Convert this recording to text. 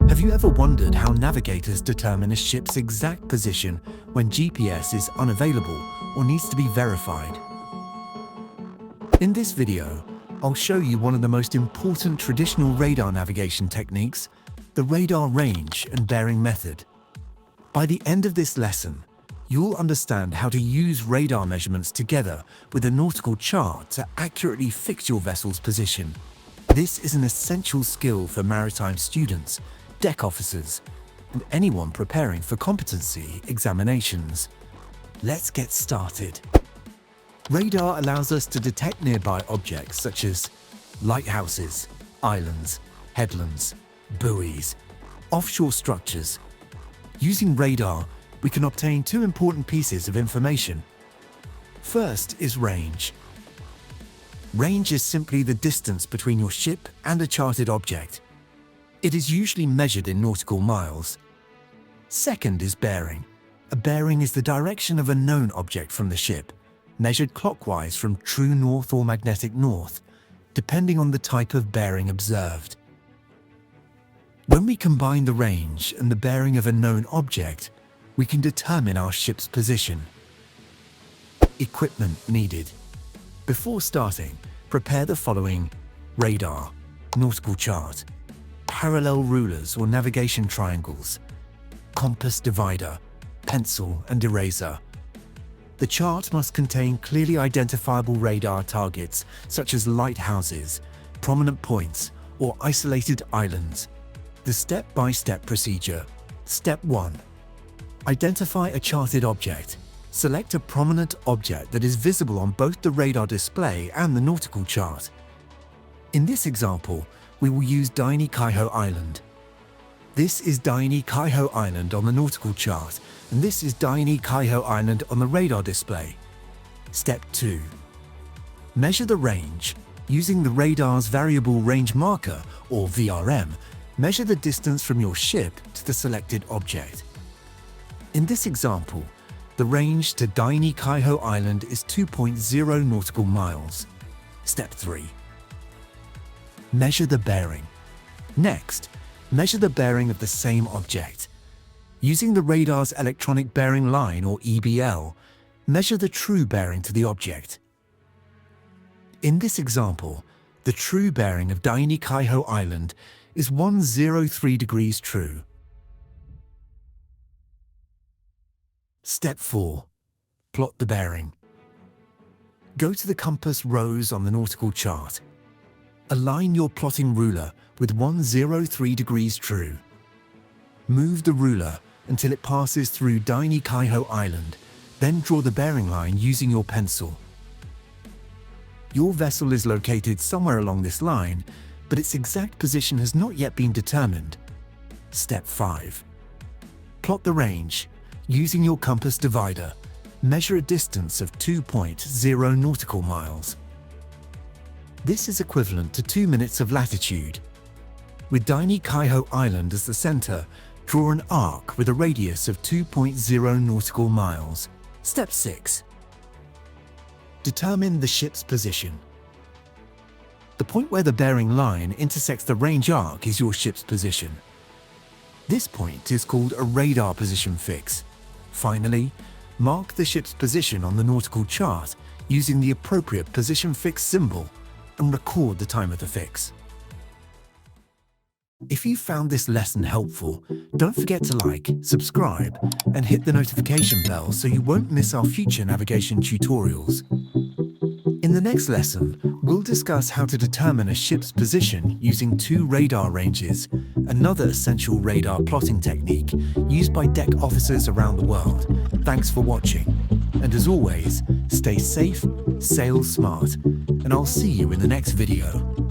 Have you ever wondered how navigators determine a ship's exact position when GPS is unavailable or needs to be verified? In this video, I'll show you one of the most important traditional radar navigation techniques, the radar range and bearing method. By the end of this lesson, you'll understand how to use radar measurements together with a nautical chart to accurately fix your vessel's position. This is an essential skill for maritime students, deck officers, and anyone preparing for competency examinations. Let's get started. Radar allows us to detect nearby objects such as lighthouses, islands, headlands, buoys, offshore structures. Using radar, we can obtain two important pieces of information. First is range. Range is simply the distance between your ship and a charted object. It is usually measured in nautical miles. Second is bearing. A bearing is the direction of a known object from the ship, measured clockwise from true north or magnetic north, depending on the type of bearing observed. When we combine the range and the bearing of a known object, we can determine our ship's position. Equipment needed. Before starting, prepare the following: radar, nautical chart, parallel rulers or navigation triangles, compass divider, pencil and eraser. The chart must contain clearly identifiable radar targets such as lighthouses, prominent points, or isolated islands. The step-by-step procedure. Step 1. Identify a charted object. Select a prominent object that is visible on both the radar display and the nautical chart. In this example, we will use Dione Kaiho Island. This is Dione Kaiho Island on the nautical chart, and this is Dione Kaiho Island on the radar display. Step 2. Measure the range. Using the radar's variable range marker, or VRM, measure the distance from your ship to the selected object. In this example, the range to Dione Kaiho Island is 2.0 nautical miles. Step 3. Measure the bearing. Next, measure the bearing of the same object. Using the radar's electronic bearing line, or EBL, measure the true bearing to the object. In this example, the true bearing of Dione Kaiho Island is 103 degrees true. Step 4. Plot the bearing. Go to the compass rose on the nautical chart. Align your plotting ruler with 103 degrees true. Move the ruler until it passes through Dione Kaiho Island, then draw the bearing line using your pencil. Your vessel is located somewhere along this line, but its exact position has not yet been determined. Step 5. Plot the range. Using your compass divider, measure a distance of 2.0 nautical miles. This is equivalent to 2 minutes of latitude. With Dione Kaiho Island as the center, draw an arc with a radius of 2.0 nautical miles. Step 6. Determine the ship's position. The point where the bearing line intersects the range arc is your ship's position. This point is called a radar position fix. Finally, mark the ship's position on the nautical chart using the appropriate position fix symbol and record the time of the fix. If you found this lesson helpful, don't forget to like, subscribe, and hit the notification bell so you won't miss our future navigation tutorials. In the next lesson, we'll discuss how to determine a ship's position using 2 radar ranges, another essential radar plotting technique used by deck officers around the world. Thanks for watching, and as always, stay safe, sail smart, and I'll see you in the next video.